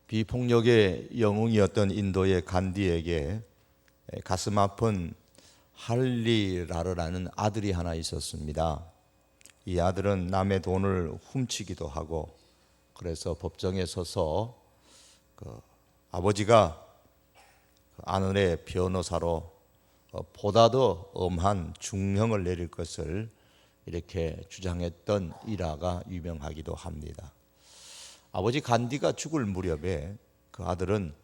비폭력의 영웅이었던 인도의 간디에게 가슴 아픈 할리라르라는 아들이 하나 있었습니다. 이 아들은 남의 돈을 훔치기도 하고, 그래서 법정에 서서 아버지가 아들의 변호사로 보다 더 엄한 중형을 내릴 것을 이렇게 주장했던 일화가 유명하기도 합니다. 아버지 간디가 죽을 무렵에 그 아들은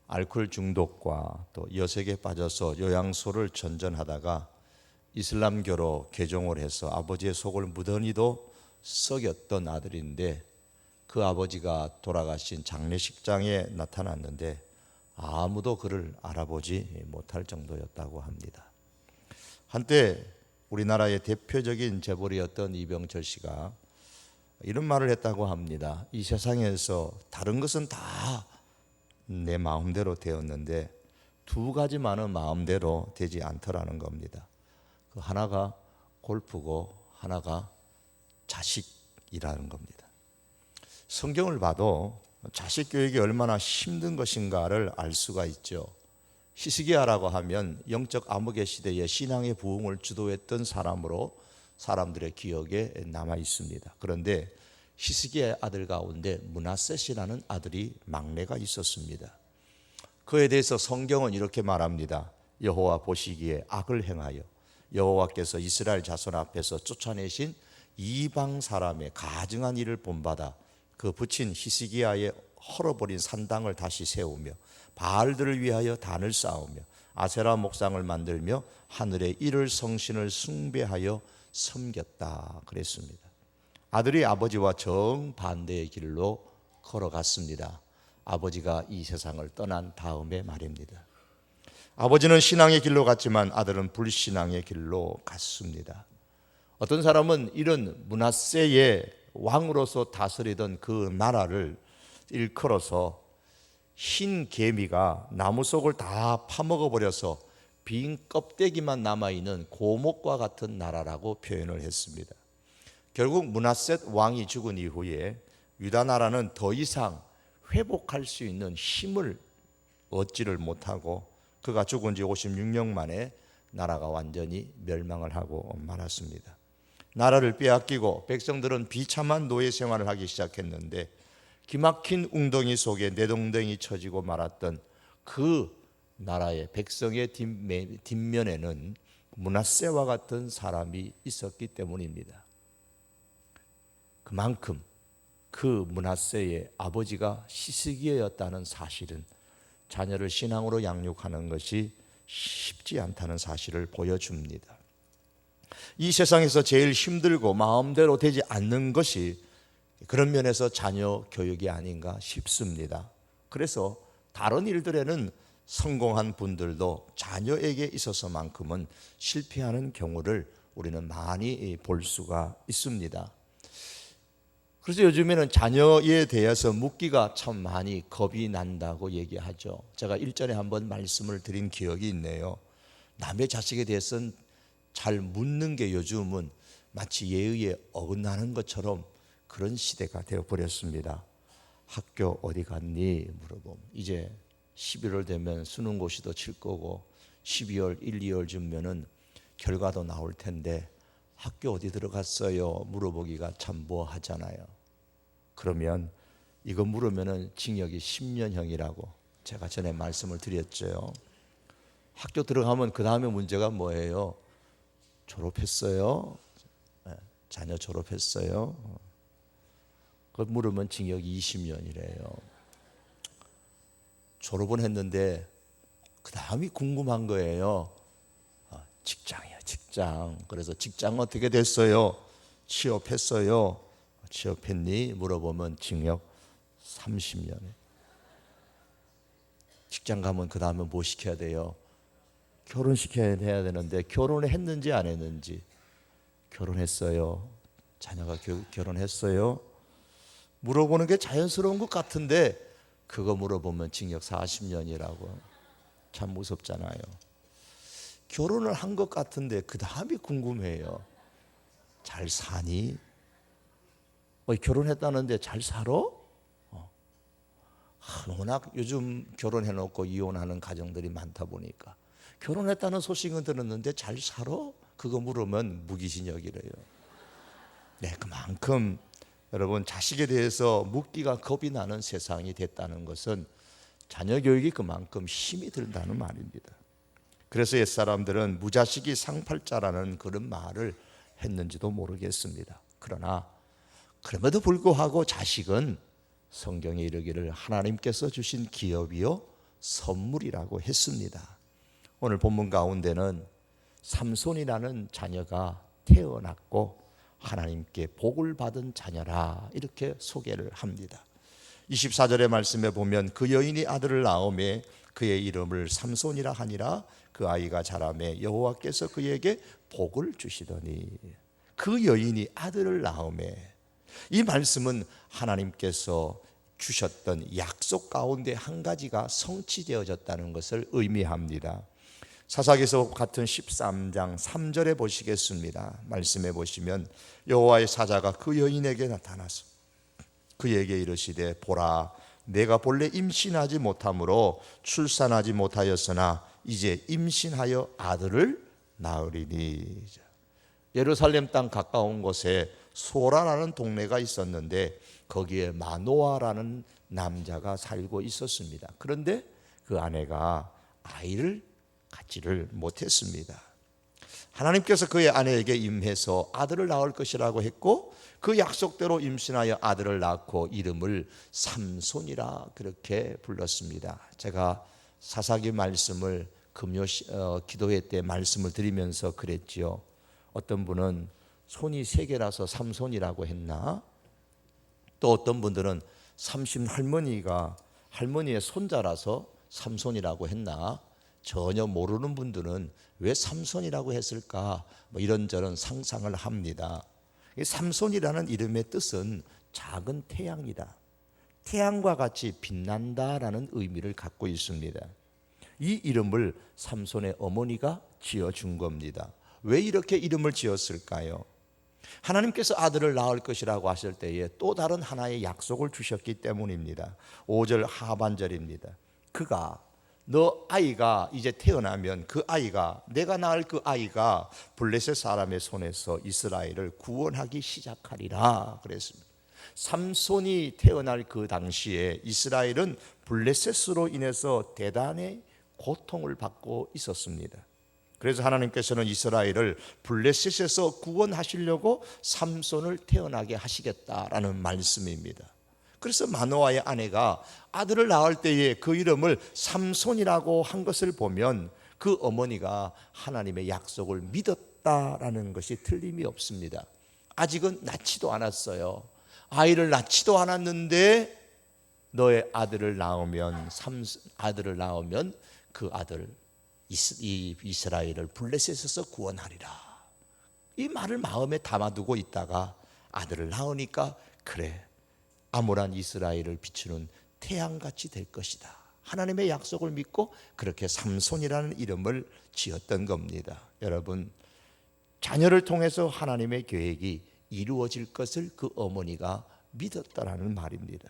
알코올 중독과 또 여색에 빠져서 요양소를 전전하다가 이슬람교로 개종을 해서 아버지의 속을 무던히도 썩였던 아들인데, 그 아버지가 돌아가신 장례식장에 나타났는데 아무도 그를 알아보지 못할 정도였다고 합니다. 한때 우리나라의 대표적인 재벌이었던 이병철 씨가 이런 말을 했다고 합니다. 이 세상에서 다른 것은 다 내 마음대로 되었는데 두 가지만은 마음대로 되지 않더라는 겁니다. 그 하나가 골프고 하나가 자식이라는 겁니다. 성경을 봐도 자식 교육이 얼마나 힘든 것인가를 알 수가 있죠. 히스기야라고 하면 영적 암흑의 시대에 신앙의 부흥을 주도했던 사람으로 사람들의 기억에 남아 있습니다. 그런데 히스기야의 아들 가운데 므낫셋이라는 아들이 막내가 있었습니다. 그에 대해서 성경은 이렇게 말합니다. 여호와 보시기에 악을 행하여 여호와께서 이스라엘 자손 앞에서 쫓아내신 이방 사람의 가증한 일을 본받아 그 붙인 히스기야의 헐어버린 산당을 다시 세우며 바알들을 위하여 단을 쌓으며 아세라 목상을 만들며 하늘의 이를 성신을 숭배하여 섬겼다 그랬습니다. 아들이 아버지와 정반대의 길로 걸어갔습니다. 아버지가 이 세상을 떠난 다음에 말입니다. 아버지는 신앙의 길로 갔지만 아들은 불신앙의 길로 갔습니다. 어떤 사람은 이런 므낫세의 왕으로서 다스리던 그 나라를 일컬어서 흰 개미가 나무 속을 다 파먹어 버려서 빈 껍데기만 남아있는 고목과 같은 나라라고 표현을 했습니다. 결국 므낫셋 왕이 죽은 이후에 유다 나라는 더 이상 회복할 수 있는 힘을 얻지를 못하고 그가 죽은 지 56년 만에 나라가 완전히 멸망을 하고 말았습니다. 나라를 빼앗기고 백성들은 비참한 노예 생활을 하기 시작했는데 기막힌 웅덩이 속에 내동댕이 쳐지고 말았던 그 나라의 백성의 뒷면에는 므낫세와 같은 사람이 있었기 때문입니다. 그만큼 그 므낫세의 아버지가 히스기야였다는 사실은 자녀를 신앙으로 양육하는 것이 쉽지 않다는 사실을 보여줍니다. 이 세상에서 제일 힘들고 마음대로 되지 않는 것이 그런 면에서 자녀 교육이 아닌가 싶습니다. 그래서 다른 일들에는 성공한 분들도 자녀에게 있어서만큼은 실패하는 경우를 우리는 많이 볼 수가 있습니다. 그래서 요즘에는 자녀에 대해서 묻기가 참 많이 겁이 난다고 얘기하죠. 제가 일전에 한번 말씀을 드린 기억이 있네요. 남의 자식에 대해서는 잘 묻는 게 요즘은 마치 예의에 어긋나는 것처럼 그런 시대가 되어버렸습니다. 학교 어디 갔니? 물어보면 이제 11월 되면 수능고시도 칠 거고 12월 1, 2월 쯤면은 결과도 나올 텐데 학교 어디 들어갔어요? 물어보기가 참 뭐하잖아요. 그러면 이거 물으면은 징역이 10년형이라고 제가 전에 말씀을 드렸죠. 학교 들어가면 그 다음에 문제가 뭐예요? 졸업했어요? 자녀 졸업했어요? 그걸 물으면 징역 20년이래요. 졸업은 했는데 그 다음이 궁금한 거예요. 직장이요, 직장. 그래서 직장 어떻게 됐어요? 취업했어요? 취업했니? 물어보면 징역 30년에. 직장 가면 그 다음에 뭐 시켜야 돼요? 결혼시켜야 되는데 결혼을 했는지 안 했는지. 결혼했어요? 자녀가 결혼했어요? 물어보는 게 자연스러운 것 같은데 그거 물어보면 징역 40년이라고. 참 무섭잖아요. 결혼을 한 것 같은데 그 다음이 궁금해요. 잘 사니? 결혼했다는데 잘 살아? 워낙 요즘 결혼해놓고 이혼하는 가정들이 많다 보니까 결혼했다는 소식은 들었는데 잘 살아? 그거 물으면 무기징역이래요. 네, 그만큼 여러분 자식에 대해서 묻기가 겁이 나는 세상이 됐다는 것은 자녀 교육이 그만큼 힘이 든다는 말입니다. 그래서 옛사람들은 무자식이 상팔자라는 그런 말을 했는지도 모르겠습니다. 그러나 그럼에도 불구하고 자식은 성경에 이르기를 하나님께서 주신 기업이요 선물이라고 했습니다. 오늘 본문 가운데는 삼손이라는 자녀가 태어났고 하나님께 복을 받은 자녀라 이렇게 소개를 합니다. 24절의 말씀에 보면 그 여인이 아들을 낳음에 그의 이름을 삼손이라 하니라. 그 아이가 자라매 여호와께서 그에게 복을 주시더니. 그 여인이 아들을 낳음에, 이 말씀은 하나님께서 주셨던 약속 가운데 한 가지가 성취되어졌다는 것을 의미합니다. 사사기서 같은 13장 3절에 보시겠습니다. 말씀해 보시면 여호와의 사자가 그 여인에게 나타나서 그에게 이르시되 보라 내가 본래 임신하지 못함으로 출산하지 못하였으나 이제 임신하여 아들을 낳으리니. 예루살렘 땅 가까운 곳에 소라라는 동네가 있었는데 거기에 마노아라는 남자가 살고 있었습니다. 그런데 그 아내가 아이를 갖지를 못했습니다. 하나님께서 그의 아내에게 임해서 아들을 낳을 것이라고 했고 그 약속대로 임신하여 아들을 낳고 이름을 삼손이라 그렇게 불렀습니다. 제가 사사기 말씀을 금요 기도회 때 말씀을 드리면서 그랬지요. 어떤 분은 손이 세 개라서 삼손이라고 했나? 또 어떤 분들은 삼신 할머니의 손자라서 삼손이라고 했나? 전혀 모르는 분들은 왜 삼손이라고 했을까? 이런저런 상상을 합니다. 삼손이라는 이름의 뜻은 작은 태양이다, 태양과 같이 빛난다라는 의미를 갖고 있습니다. 이 이름을 삼손의 어머니가 지어준 겁니다. 왜 이렇게 이름을 지었을까요? 하나님께서 아들을 낳을 것이라고 하실 때에 또 다른 하나의 약속을 주셨기 때문입니다. 5절 하반절입니다. 그가 너 아이가 이제 태어나면 그 아이가 내가 낳을 그 아이가 블레셋 사람의 손에서 이스라엘을 구원하기 시작하리라 그랬습니다. 삼손이 태어날 그 당시에 이스라엘은 블레셋으로 인해서 대단히 고통을 받고 있었습니다. 그래서 하나님께서는 이스라엘을 블레셋에서 구원하시려고 삼손을 태어나게 하시겠다라는 말씀입니다. 그래서 마노아의 아내가 아들을 낳을 때에 그 이름을 삼손이라고 한 것을 보면 그 어머니가 하나님의 약속을 믿었다라는 것이 틀림이 없습니다. 아직은 낳지도 않았어요. 아이를 낳지도 않았는데 너의 아들을 낳으면 그 아들 이스라엘을 블레셋에서 구원하리라. 이 말을 마음에 담아두고 있다가 아들을 낳으니까 그래, 암울한 이스라엘을 비추는 태양같이 될 것이다. 하나님의 약속을 믿고 그렇게 삼손이라는 이름을 지었던 겁니다. 여러분, 자녀를 통해서 하나님의 계획이 이루어질 것을 그 어머니가 믿었다라는 말입니다.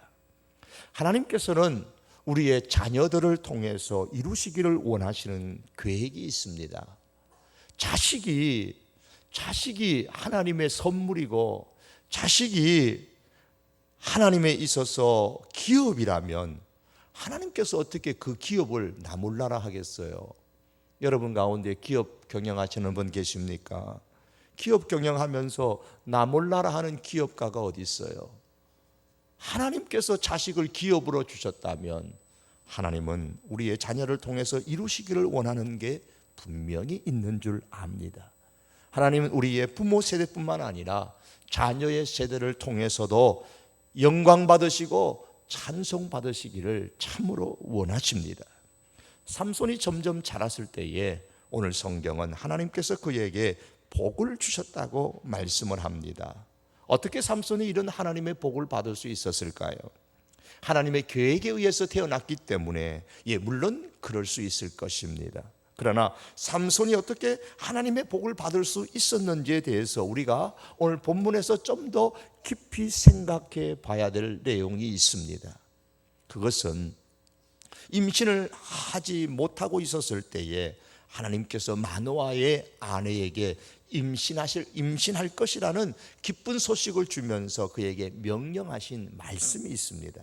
하나님께서는 우리의 자녀들을 통해서 이루시기를 원하시는 계획이 있습니다. 자식이 하나님의 선물이고 자식이 하나님에 있어서 기업이라면 하나님께서 어떻게 그 기업을 나몰라라 하겠어요? 여러분 가운데 기업 경영하시는 분 계십니까? 기업 경영하면서 나몰라라 하는 기업가가 어디 있어요? 하나님께서 자식을 기업으로 주셨다면 하나님은 우리의 자녀를 통해서 이루시기를 원하는 게 분명히 있는 줄 압니다. 하나님은 우리의 부모 세대뿐만 아니라 자녀의 세대를 통해서도 영광 받으시고 찬송 받으시기를 참으로 원하십니다. 삼손이 점점 자랐을 때에 오늘 성경은 하나님께서 그에게 복을 주셨다고 말씀을 합니다. 어떻게 삼손이 이런 하나님의 복을 받을 수 있었을까요? 하나님의 계획에 의해서 태어났기 때문에 물론 그럴 수 있을 것입니다. 그러나 삼손이 어떻게 하나님의 복을 받을 수 있었는지에 대해서 우리가 오늘 본문에서 좀 더 깊이 생각해 봐야 될 내용이 있습니다. 그것은 임신을 하지 못하고 있었을 때에 하나님께서 마노아의 아내에게 임신할 것이라는 기쁜 소식을 주면서 그에게 명령하신 말씀이 있습니다.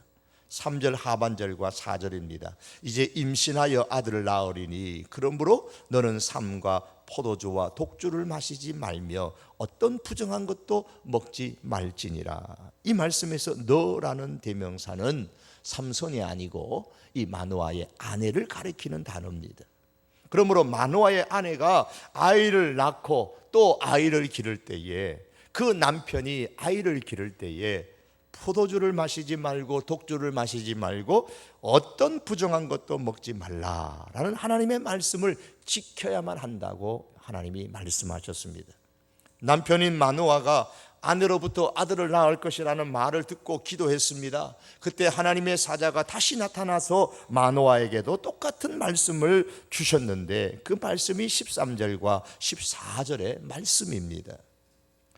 3절 하반절과 4절입니다. 이제 임신하여 아들을 낳으리니 그러므로 너는 삼과 포도주와 독주를 마시지 말며 어떤 부정한 것도 먹지 말지니라. 이 말씀에서 너라는 대명사는 삼손이 아니고 이 마노아의 아내를 가리키는 단어입니다. 그러므로 마노아의 아내가 아이를 낳고 또 아이를 기를 때에 그 남편이 아이를 기를 때에 포도주를 마시지 말고 독주를 마시지 말고 어떤 부정한 것도 먹지 말라라는 하나님의 말씀을 지켜야만 한다고 하나님이 말씀하셨습니다. 남편인 마노아가 아내로부터 아들을 낳을 것이라는 말을 듣고 기도했습니다. 그때 하나님의 사자가 다시 나타나서 마노아에게도 똑같은 말씀을 주셨는데 그 말씀이 13절과 14절의 말씀입니다.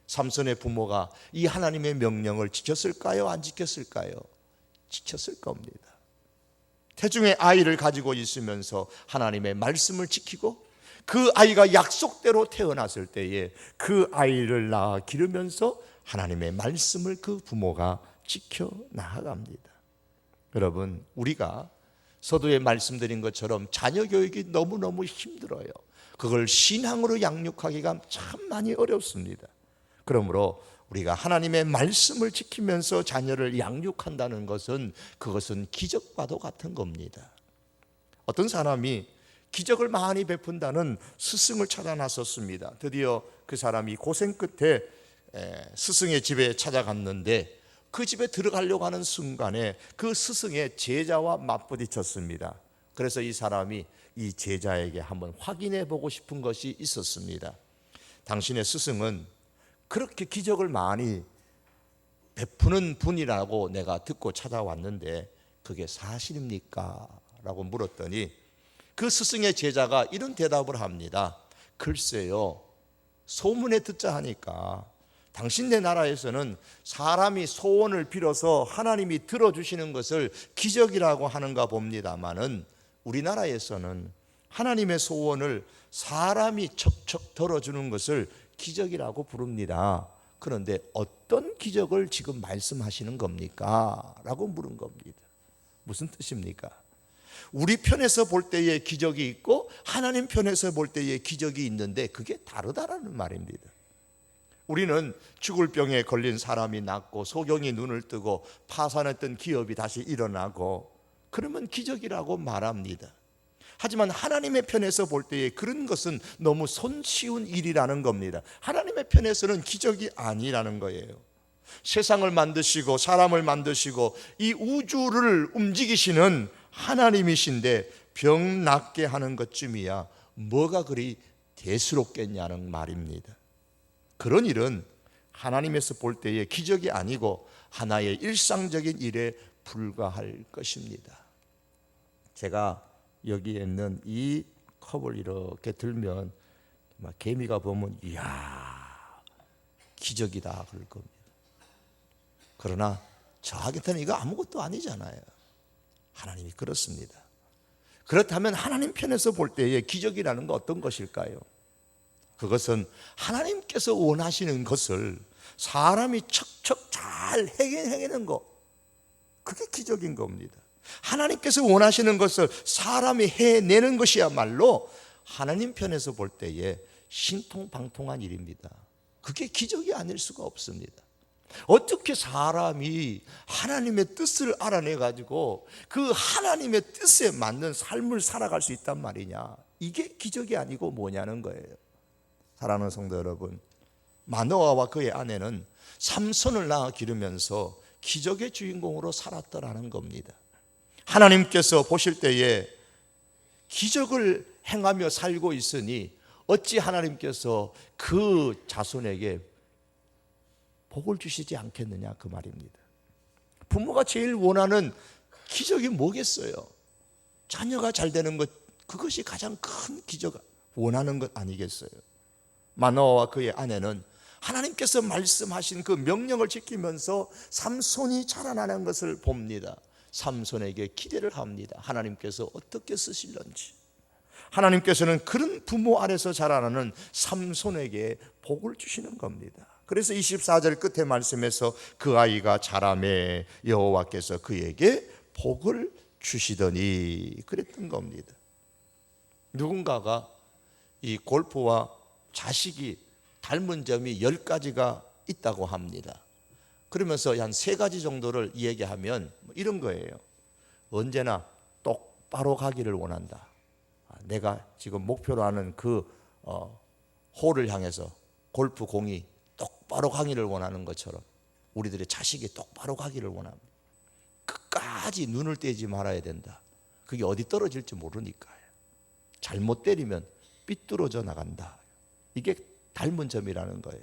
삼손의 부모가 이 하나님의 명령을 지켰을까요? 안 지켰을까요? 지켰을 겁니다. 태중의 아이를 가지고 있으면서 하나님의 말씀을 지키고 그 아이가 약속대로 태어났을 때에 그 아이를 낳아 기르면서 하나님의 말씀을 그 부모가 지켜 나아갑니다. 여러분, 우리가 서두에 말씀드린 것처럼 자녀 교육이 너무너무 힘들어요. 그걸 신앙으로 양육하기가 참 많이 어렵습니다. 그러므로 우리가 하나님의 말씀을 지키면서 자녀를 양육한다는 것은 그것은 기적과도 같은 겁니다. 어떤 사람이 기적을 많이 베푼다는 스승을 찾아 나섰습니다. 드디어 그 사람이 고생 끝에 스승의 집에 찾아갔는데 그 집에 들어가려고 하는 순간에 그 스승의 제자와 맞부딪혔습니다. 그래서 이 사람이 이 제자에게 한번 확인해 보고 싶은 것이 있었습니다. 당신의 스승은 그렇게 기적을 많이 베푸는 분이라고 내가 듣고 찾아왔는데 그게 사실입니까? 라고 물었더니 그 스승의 제자가 이런 대답을 합니다. 글쎄요, 소문에 듣자 하니까 당신네 나라에서는 사람이 소원을 빌어서 하나님이 들어주시는 것을 기적이라고 하는가 봅니다마는 우리나라에서는 하나님의 소원을 사람이 척척 들어주는 것을 기적이라고 부릅니다. 그런데 어떤 기적을 지금 말씀하시는 겁니까? 라고 물은 겁니다. 무슨 뜻입니까? 우리 편에서 볼 때의 기적이 있고 하나님 편에서 볼 때의 기적이 있는데 그게 다르다라는 말입니다. 우리는 죽을 병에 걸린 사람이 낫고 소경이 눈을 뜨고 파산했던 기업이 다시 일어나고 그러면 기적이라고 말합니다. 하지만 하나님의 편에서 볼 때에 그런 것은 너무 손쉬운 일이라는 겁니다. 하나님의 편에서는 기적이 아니라는 거예요. 세상을 만드시고 사람을 만드시고 이 우주를 움직이시는 하나님이신데 병 낫게 하는 것쯤이야 뭐가 그리 대수롭겠냐는 말입니다. 그런 일은 하나님에서 볼 때의 기적이 아니고 하나의 일상적인 일에 불과할 것입니다. 제가 여기에 있는 이 컵을 이렇게 들면 개미가 보면 이야 기적이다 그럴 겁니다. 그러나 저한테는 이거 아무것도 아니잖아요. 하나님이 그렇습니다. 그렇다면 하나님 편에서 볼 때의 기적이라는 건 어떤 것일까요? 그것은 하나님께서 원하시는 것을 사람이 척척 잘 해내는 것, 그게 기적인 겁니다. 하나님께서 원하시는 것을 사람이 해내는 것이야말로 하나님 편에서 볼 때에 신통방통한 일입니다. 그게 기적이 아닐 수가 없습니다. 어떻게 사람이 하나님의 뜻을 알아내가지고 그 하나님의 뜻에 맞는 삶을 살아갈 수 있단 말이냐, 이게 기적이 아니고 뭐냐는 거예요. 사랑하는 성도 여러분, 마노아와 그의 아내는 삼손을 낳아 기르면서 기적의 주인공으로 살았더라는 겁니다. 하나님께서 보실 때에 기적을 행하며 살고 있으니 어찌 하나님께서 그 자손에게 복을 주시지 않겠느냐 그 말입니다. 부모가 제일 원하는 기적이 뭐겠어요? 자녀가 잘 되는 것, 그것이 가장 큰 기적 원하는 것 아니겠어요? 마노아와 그의 아내는 하나님께서 말씀하신 그 명령을 지키면서 삼손이 자라나는 것을 봅니다. 삼손에게 기대를 합니다. 하나님께서 어떻게 쓰실런지. 하나님께서는 그런 부모 아래서 자라나는 삼손에게 복을 주시는 겁니다. 그래서 24절 끝에 말씀에서 그 아이가 자라매 여호와께서 그에게 복을 주시더니 그랬던 겁니다. 누군가가 이 골프와 자식이 닮은 점이 10가지가 있다고 합니다. 그러면서 한 3가지 정도를 얘기하면 이런 거예요. 언제나 똑바로 가기를 원한다. 내가 지금 목표로 하는 그 홀을 향해서 골프 공이 똑바로 가기를 원하는 것처럼 우리들의 자식이 똑바로 가기를 원합니다. 끝까지 눈을 떼지 말아야 된다. 그게 어디 떨어질지 모르니까요. 잘못 때리면 삐뚤어져 나간다. 이게 닮은 점이라는 거예요.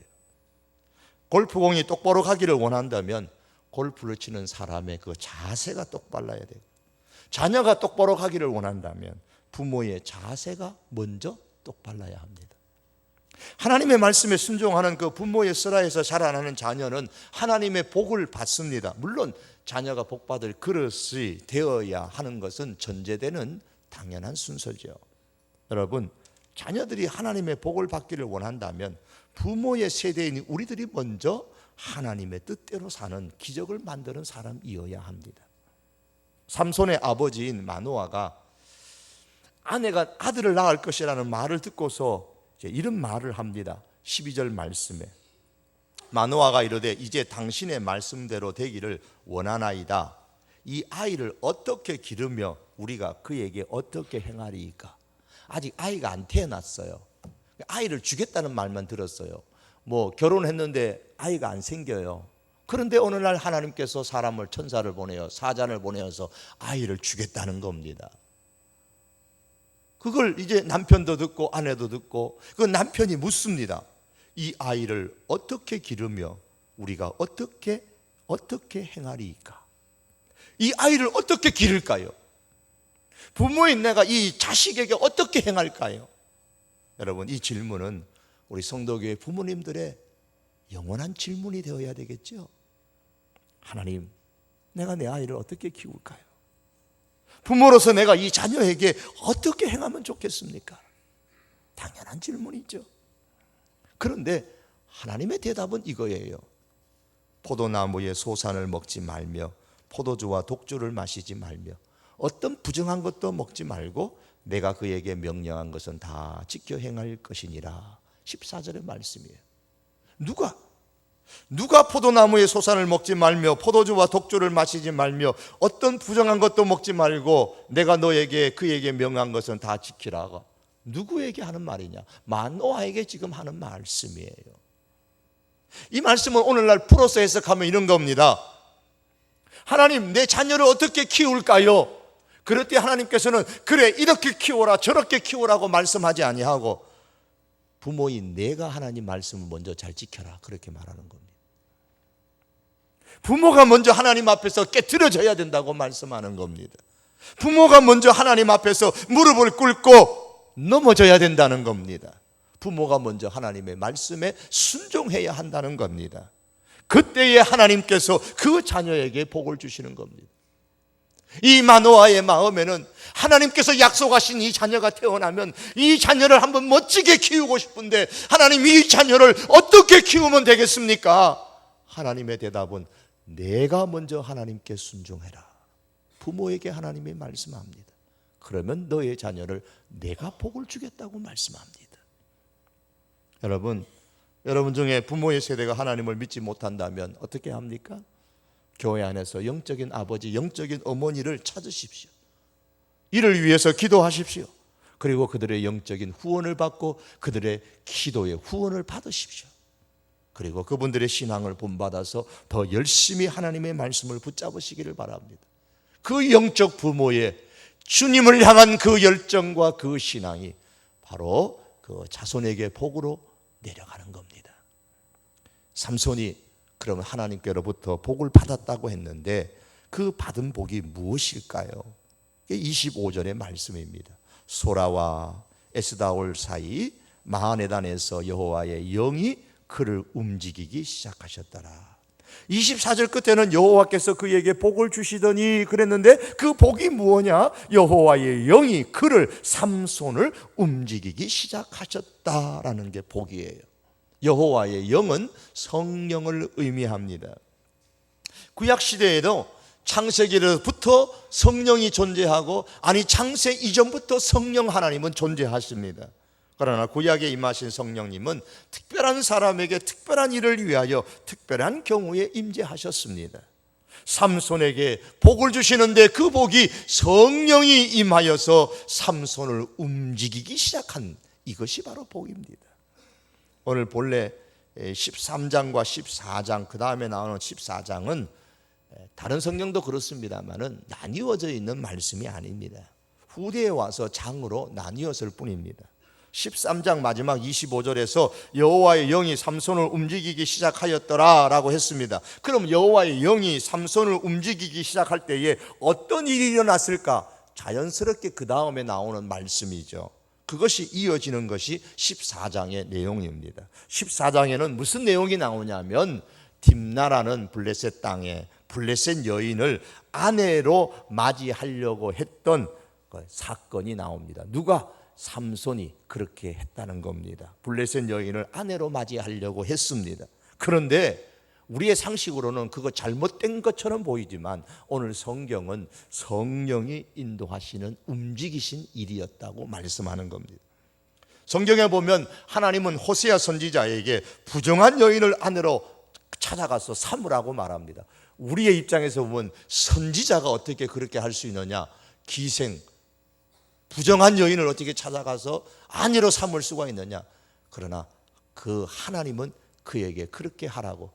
골프공이 똑바로 가기를 원한다면 골프를 치는 사람의 그 자세가 똑발라야 되고, 자녀가 똑바로 가기를 원한다면 부모의 자세가 먼저 똑발라야 합니다. 하나님의 말씀에 순종하는 그 부모의 슬하에서 자라나는 자녀는 하나님의 복을 받습니다. 물론 자녀가 복받을 그릇이 되어야 하는 것은 전제되는 당연한 순서죠. 여러분, 자녀들이 하나님의 복을 받기를 원한다면 부모의 세대인 우리들이 먼저 하나님의 뜻대로 사는 기적을 만드는 사람이어야 합니다. 삼손의 아버지인 마노아가 아내가 아들을 낳을 것이라는 말을 듣고서 이런 말을 합니다. 12절 말씀에 마노아가 이르되 이제 당신의 말씀대로 되기를 원하나이다. 이 아이를 어떻게 기르며 우리가 그에게 어떻게 행하리이까? 아직 아이가 안 태어났어요. 아이를 주겠다는 말만 들었어요. 뭐 결혼했는데 아이가 안 생겨요. 그런데 어느 날 하나님께서 사람을, 천사를 보내어 사자를 보내어서 아이를 주겠다는 겁니다. 그걸 이제 남편도 듣고 아내도 듣고, 그 남편이 묻습니다. 이 아이를 어떻게 기르며 우리가 어떻게 행하리이까? 이 아이를 어떻게 기를까요? 부모인 내가 이 자식에게 어떻게 행할까요? 여러분, 이 질문은 우리 성도교회 부모님들의 영원한 질문이 되어야 되겠죠. 하나님, 내가 내 아이를 어떻게 키울까요? 부모로서 내가 이 자녀에게 어떻게 행하면 좋겠습니까? 당연한 질문이죠. 그런데 하나님의 대답은 이거예요. 포도나무의 소산을 먹지 말며 포도주와 독주를 마시지 말며 어떤 부정한 것도 먹지 말고 내가 그에게 명령한 것은 다 지켜 행할 것이니라. 14절의 말씀이에요. 누가 포도나무의 소산을 먹지 말며 포도주와 독주를 마시지 말며 어떤 부정한 것도 먹지 말고 내가 그에게 명한 것은 다 지키라고, 누구에게 하는 말이냐? 마노아에게 지금 하는 말씀이에요. 이 말씀은 오늘날 풀어서 해석하면 이런 겁니다. 하나님, 내 자녀를 어떻게 키울까요? 그럴 때 하나님께서는 그래, 이렇게 키워라 저렇게 키우라고 말씀하지 아니하고 부모인 내가 하나님 말씀을 먼저 잘 지켜라, 그렇게 말하는 겁니다. 부모가 먼저 하나님 앞에서 깨트려져야 된다고 말씀하는 겁니다. 부모가 먼저 하나님 앞에서 무릎을 꿇고 넘어져야 된다는 겁니다. 부모가 먼저 하나님의 말씀에 순종해야 한다는 겁니다. 그때에 하나님께서 그 자녀에게 복을 주시는 겁니다. 이 마노아의 마음에는 하나님께서 약속하신 이 자녀가 태어나면 이 자녀를 한번 멋지게 키우고 싶은데, 하나님, 이 자녀를 어떻게 키우면 되겠습니까? 하나님의 대답은 내가 먼저 하나님께 순종해라. 부모에게 하나님이 말씀합니다. 그러면 너의 자녀를 내가 복을 주겠다고 말씀합니다. 여러분 중에 부모의 세대가 하나님을 믿지 못한다면 어떻게 합니까? 교회 안에서 영적인 아버지, 영적인 어머니를 찾으십시오. 이를 위해서 기도하십시오. 그리고 그들의 영적인 후원을 받고 그들의 기도의 후원을 받으십시오. 그리고 그분들의 신앙을 본받아서 더 열심히 하나님의 말씀을 붙잡으시기를 바랍니다. 그 영적 부모의 주님을 향한 그 열정과 그 신앙이 바로 그 자손에게 복으로 내려가는 겁니다. 삼손이 그러면 하나님께로부터 복을 받았다고 했는데 그 받은 복이 무엇일까요? 25절의 말씀입니다. 소라와 에스다올 사이 마하네단에서 여호와의 영이 그를 움직이기 시작하셨더라. 24절 끝에는 여호와께서 그에게 복을 주시더니 그랬는데 그 복이 무엇냐? 여호와의 영이 그를 삼손을 움직이기 시작하셨다라는 게 복이에요. 여호와의 영은 성령을 의미합니다. 구약시대에도 창세기로부터 성령이 존재하고, 아니 창세 이전부터 성령 하나님은 존재하십니다. 그러나 구약에 임하신 성령님은 특별한 사람에게 특별한 일을 위하여 특별한 경우에 임재하셨습니다. 삼손에게 복을 주시는데 그 복이 성령이 임하여서 삼손을 움직이기 시작한, 이것이 바로 복입니다. 오늘 본래 13장과 14장 그 다음에 나오는 14장은 다른 성경도 그렇습니다만은 나뉘어져 있는 말씀이 아닙니다. 후대에 와서 장으로 나뉘었을 뿐입니다. 13장 마지막 25절에서 여호와의 영이 삼손을 움직이기 시작하였더라 라고 했습니다. 그럼 여호와의 영이 삼손을 움직이기 시작할 때에 어떤 일이 일어났을까? 자연스럽게 그 다음에 나오는 말씀이죠. 그것이 이어지는 것이 14장의 내용입니다. 14장에는 무슨 내용이 나오냐면 딥나라는 블레셋 땅에 블레셋 여인을 아내로 맞이하려고 했던 사건이 나옵니다. 누가? 삼손이 그렇게 했다는 겁니다. 블레셋 여인을 아내로 맞이하려고 했습니다. 그런데 우리의 상식으로는 그거 잘못된 것처럼 보이지만 오늘 성경은 성령이 인도하시는 움직이신 일이었다고 말씀하는 겁니다. 성경에 보면 하나님은 호세아 선지자에게 부정한 여인을 아내로 찾아가서 삼으라고 말합니다. 우리의 입장에서 보면 선지자가 어떻게 그렇게 할 수 있느냐? 기생, 부정한 여인을 어떻게 찾아가서 아내로 삼을 수가 있느냐? 그러나 그 하나님은 그에게 그렇게 하라고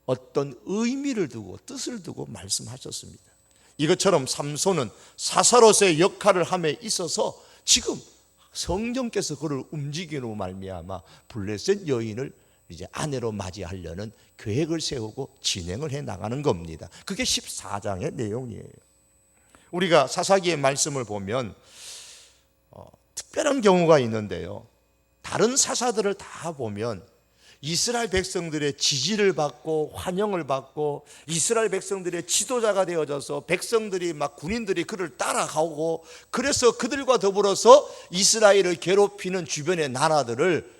어떤 의미를 두고 뜻을 두고 말씀하셨습니다. 이것처럼 삼손은 사사롯의 역할을 함에 있어서 지금 성령께서 그를 움직이는 말미암아 블레셋 여인을 이제 아내로 맞이하려는 계획을 세우고 진행을 해 나가는 겁니다. 그게 14장의 내용이에요. 우리가 사사기의 말씀을 보면 특별한 경우가 있는데요. 다른 사사들을 다 보면 이스라엘 백성들의 지지를 받고 환영을 받고 이스라엘 백성들의 지도자가 되어져서 백성들이 막 군인들이 그를 따라가고, 그래서 그들과 더불어서 이스라엘을 괴롭히는 주변의 나라들을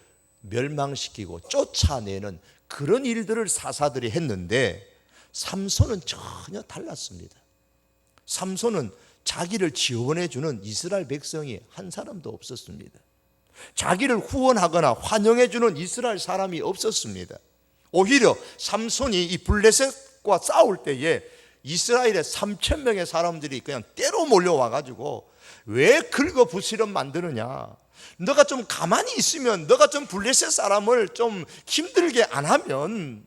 멸망시키고 쫓아내는 그런 일들을 사사들이 했는데 삼손은 전혀 달랐습니다. 삼손은 자기를 지원해 주는 이스라엘 백성이 한 사람도 없었습니다. 자기를 후원하거나 환영해 주는 이스라엘 사람이 없었습니다. 오히려 삼손이 이 블레셋과 싸울 때에 이스라엘의 3,000명의 사람들이 그냥 때로 몰려와 가지고 왜 긁어 부스럼 만드느냐? 너가 좀 가만히 있으면, 너가 좀 블레셋 사람을 좀 힘들게 안 하면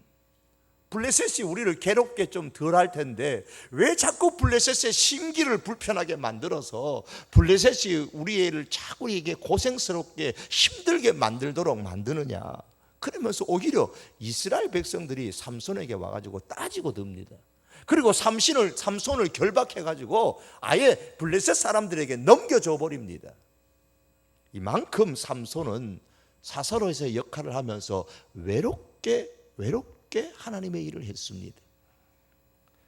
블레셋이 우리를 괴롭게 좀 덜 할 텐데 왜 자꾸 블레셋의 심기를 불편하게 만들어서 블레셋이 우리를 자꾸 이게 고생스럽게 힘들게 만들도록 만드느냐? 그러면서 오히려 이스라엘 백성들이 삼손에게 와가지고 따지고 듭니다. 그리고 삼손을 결박해가지고 아예 블레셋 사람들에게 넘겨줘 버립니다. 이만큼 삼손은 사사로에서의 역할을 하면서 외롭게 하나님의 일을 했습니다.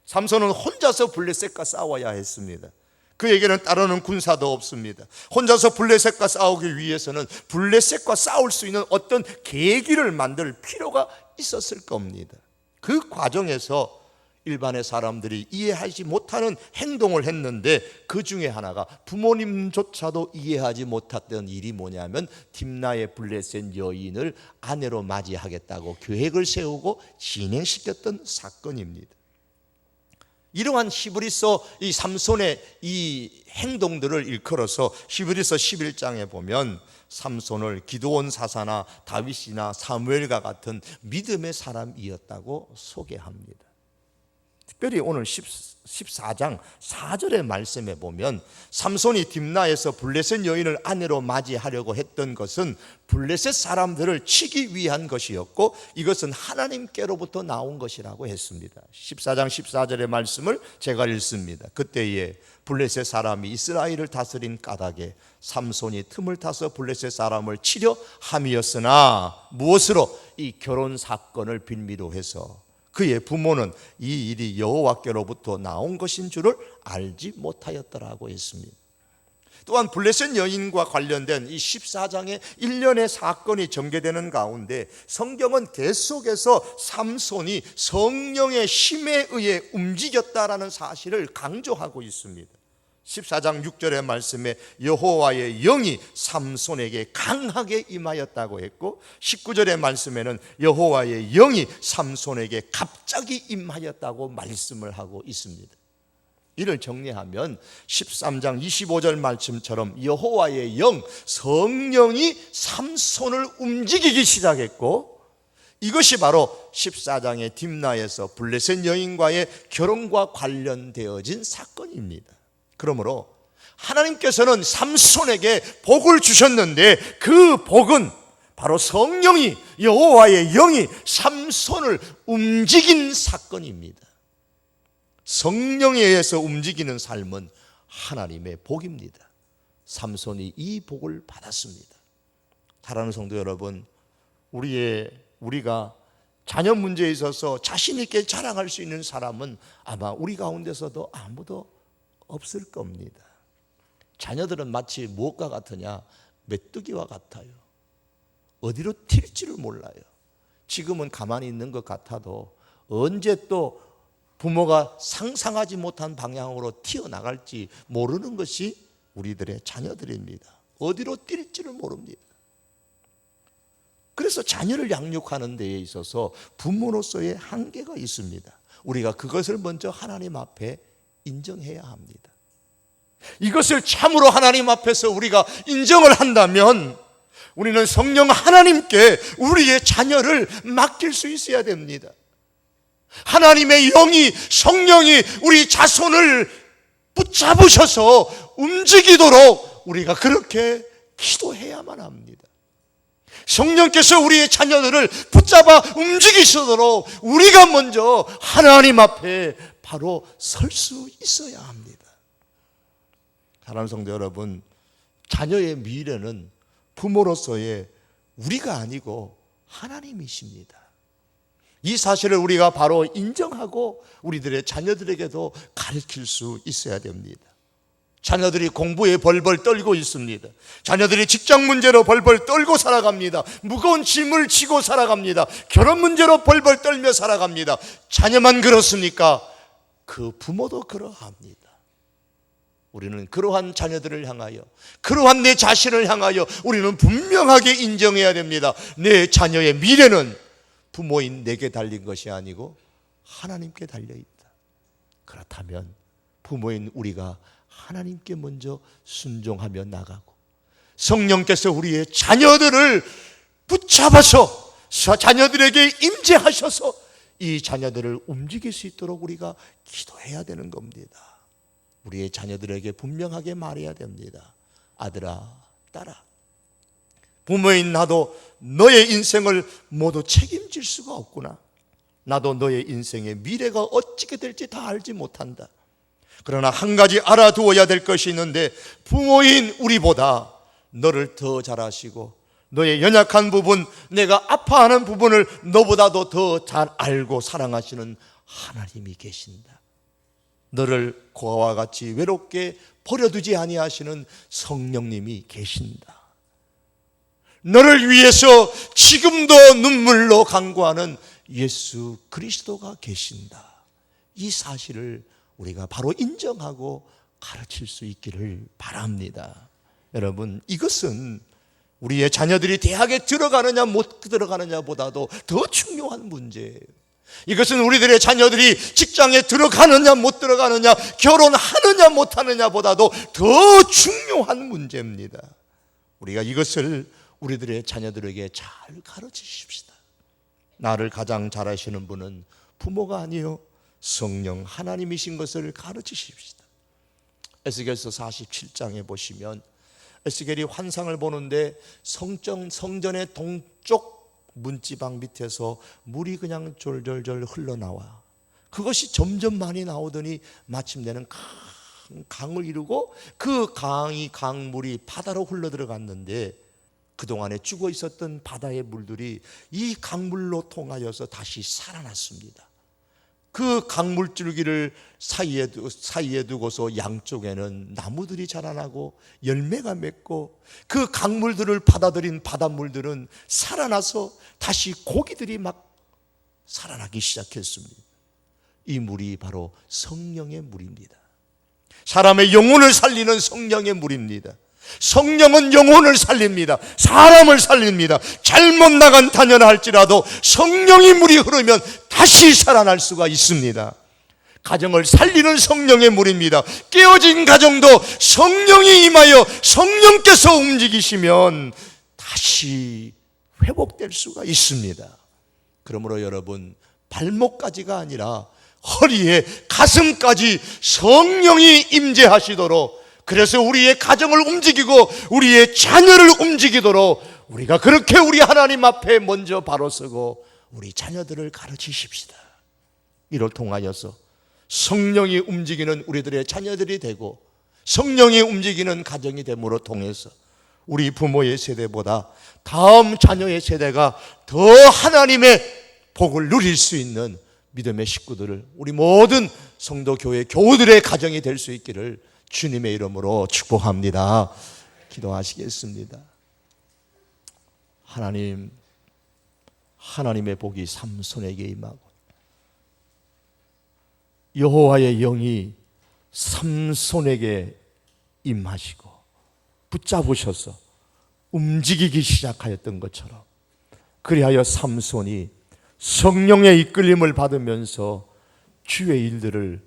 삼손은 혼자서 블레셋과 싸워야 했습니다. 그에게는 따르는 군사도 없습니다. 혼자서 블레셋과 싸우기 위해서는 블레셋과 싸울 수 있는 어떤 계기를 만들 필요가 있었을 겁니다. 그 과정에서 일반의 사람들이 이해하지 못하는 행동을 했는데 그 중에 하나가 부모님조차도 이해하지 못했던 일이 뭐냐면 딥나의 블레셋 여인을 아내로 맞이하겠다고 계획을 세우고 진행시켰던 사건입니다. 이러한 히브리서 이 삼손의 이 행동들을 일컬어서 히브리서 11장에 보면 삼손을 기드온 사사나 다윗이나 사무엘과 같은 믿음의 사람이었다고 소개합니다. 특별히 오늘 14장 4절의 말씀에 보면 삼손이 딥나에서 블레셋 여인을 아내로 맞이하려고 했던 것은 블레셋 사람들을 치기 위한 것이었고 이것은 하나님께로부터 나온 것이라고 했습니다. 14장 14절의 말씀을 제가 읽습니다. 그때에 블레셋 사람이 이스라엘을 다스린 까닭에 삼손이 틈을 타서 블레셋 사람을 치려 함이었으나 무엇으로? 이 결혼 사건을 빌미로 해서 그의 부모는 이 일이 여호와께로부터 나온 것인 줄을 알지 못하였더라고 했습니다. 또한 블레셋 여인과 관련된 이 14장의 일련의 사건이 전개되는 가운데 성경은 계속해서 삼손이 성령의 힘에 의해 움직였다라는 사실을 강조하고 있습니다. 14장 6절의 말씀에 여호와의 영이 삼손에게 강하게 임하였다고 했고, 19절의 말씀에는 여호와의 영이 삼손에게 갑자기 임하였다고 말씀을 하고 있습니다. 이를 정리하면 13장 25절 말씀처럼 여호와의 영, 성령이 삼손을 움직이기 시작했고, 이것이 바로 14장의 딥나에서 블레셋 여인과의 결혼과 관련되어진 사건입니다. 그러므로 하나님께서는 삼손에게 복을 주셨는데 그 복은 바로 성령이, 여호와의 영이 삼손을 움직인 사건입니다. 성령에 의해서 움직이는 삶은 하나님의 복입니다. 삼손이 이 복을 받았습니다. 사랑하는 성도 여러분, 우리가 자녀 문제에 있어서 자신 있게 자랑할 수 있는 사람은 아마 우리 가운데서도 아무도 없을 겁니다. 자녀들은 마치 무엇과 같으냐? 메뚜기와 같아요. 어디로 튈지를 몰라요. 지금은 가만히 있는 것 같아도 언제 또 부모가 상상하지 못한 방향으로 튀어나갈지 모르는 것이 우리들의 자녀들입니다. 어디로 뛸지를 모릅니다. 그래서 자녀를 양육하는 데에 있어서 부모로서의 한계가 있습니다. 우리가 그것을 먼저 하나님 앞에 인정해야 합니다. 이것을 참으로 하나님 앞에서 우리가 인정을 한다면 우리는 성령 하나님께 우리의 자녀를 맡길 수 있어야 됩니다. 하나님의 영이, 성령이 우리 자손을 붙잡으셔서 움직이도록 우리가 그렇게 기도해야만 합니다. 성령께서 우리의 자녀들을 붙잡아 움직이시도록 우리가 먼저 하나님 앞에 바로 설 수 있어야 합니다. 사랑하는 성도 여러분, 자녀의 미래는 부모로서의 우리가 아니고 하나님이십니다. 이 사실을 우리가 바로 인정하고 우리들의 자녀들에게도 가르칠 수 있어야 됩니다. 자녀들이 공부에 벌벌 떨고 있습니다. 자녀들이 직장 문제로 벌벌 떨고 살아갑니다. 무거운 짐을 지고 살아갑니다. 결혼 문제로 벌벌 떨며 살아갑니다. 자녀만 그렇습니까? 그 부모도 그러합니다. 우리는 그러한 자녀들을 향하여, 그러한 내 자신을 향하여 우리는 분명하게 인정해야 됩니다. 내 자녀의 미래는 부모인 내게 달린 것이 아니고 하나님께 달려있다. 그렇다면 부모인 우리가 하나님께 먼저 순종하며 나가고, 성령께서 우리의 자녀들을 붙잡아서 자녀들에게 임재하셔서 이 자녀들을 움직일 수 있도록 우리가 기도해야 되는 겁니다. 우리의 자녀들에게 분명하게 말해야 됩니다. 아들아, 딸아, 부모인 나도 너의 인생을 모두 책임질 수가 없구나. 나도 너의 인생의 미래가 어떻게 될지 다 알지 못한다. 그러나 한 가지 알아두어야 될 것이 있는데, 부모인 우리보다 너를 더 잘 아시고 너의 연약한 부분, 내가 아파하는 부분을 너보다도 더 잘 알고 사랑하시는 하나님이 계신다. 너를 고아와 같이 외롭게 버려두지 아니하시는 성령님이 계신다. 너를 위해서 지금도 눈물로 간구하는 예수 그리스도가 계신다. 이 사실을 우리가 바로 인정하고 가르칠 수 있기를 바랍니다. 여러분, 이것은 우리의 자녀들이 대학에 들어가느냐 못 들어가느냐 보다도 더 중요한 문제예요. 이것은 우리들의 자녀들이 직장에 들어가느냐 못 들어가느냐, 결혼하느냐 못하느냐 보다도 더 중요한 문제입니다. 우리가 이것을 우리들의 자녀들에게 잘 가르치십시다. 나를 가장 잘 아시는 분은 부모가 아니요 성령 하나님이신 것을 가르치십시다. 에스겔서 47장에 보시면 에스겔이 환상을 보는데 성전의 동쪽 문지방 밑에서 물이 그냥 졸졸졸 흘러나와. 그것이 점점 많이 나오더니 마침내는 강을 이루고 그 강물이 바다로 흘러들어갔는데, 그동안에 죽어 있었던 바다의 물들이 이 강물로 통하여서 다시 살아났습니다. 그 강물줄기를 사이에 두고서 양쪽에는 나무들이 자라나고 열매가 맺고 그 강물들을 받아들인 바닷물들은 살아나서 다시 고기들이 막 살아나기 시작했습니다. 이 물이 바로 성령의 물입니다. 사람의 영혼을 살리는 성령의 물입니다. 성령은 영혼을 살립니다. 사람을 살립니다. 잘못 나간 단연하 할지라도 성령의 물이 흐르면 다시 살아날 수가 있습니다. 가정을 살리는 성령의 물입니다. 깨어진 가정도 성령이 임하여 성령께서 움직이시면 다시 회복될 수가 있습니다. 그러므로 여러분, 발목까지가 아니라 허리에 가슴까지 성령이 임재하시도록, 그래서 우리의 가정을 움직이고 우리의 자녀를 움직이도록 우리가 그렇게 우리 하나님 앞에 먼저 바로 서고 우리 자녀들을 가르치십시다. 이를 통하여서 성령이 움직이는 우리들의 자녀들이 되고 성령이 움직이는 가정이 됨으로 통해서 우리 부모의 세대보다 다음 자녀의 세대가 더 하나님의 복을 누릴 수 있는 믿음의 식구들을, 우리 모든 성도 교회 교우들의 가정이 될 수 있기를 주님의 이름으로 축복합니다. 기도하시겠습니다. 하나님의 복이 삼손에게 임하고 여호와의 영이 삼손에게 임하시고 붙잡으셔서 움직이기 시작하였던 것처럼, 그리하여 삼손이 성령의 이끌림을 받으면서 주의 일들을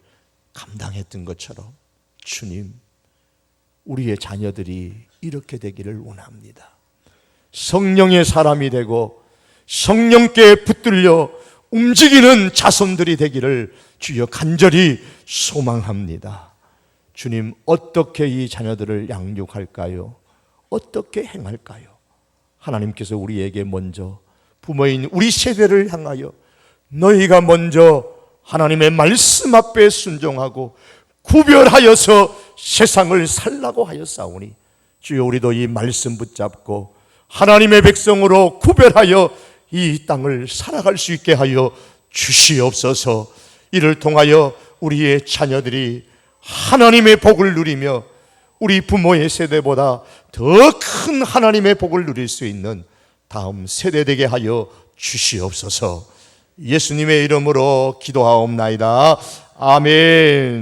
감당했던 것처럼 주님, 우리의 자녀들이 이렇게 되기를 원합니다. 성령의 사람이 되고 성령께 붙들려 움직이는 자손들이 되기를 주여 간절히 소망합니다. 주님, 어떻게 이 자녀들을 양육할까요? 어떻게 행할까요? 하나님께서 우리에게 먼저 부모인 우리 세대를 향하여 너희가 먼저 하나님의 말씀 앞에 순종하고 구별하여서 세상을 살라고 하였사오니 주여, 우리도 이 말씀 붙잡고 하나님의 백성으로 구별하여 이 땅을 살아갈 수 있게 하여 주시옵소서. 이를 통하여 우리의 자녀들이 하나님의 복을 누리며 우리 부모의 세대보다 더 큰 하나님의 복을 누릴 수 있는 다음 세대 되게 하여 주시옵소서. 예수님의 이름으로 기도하옵나이다. 아멘.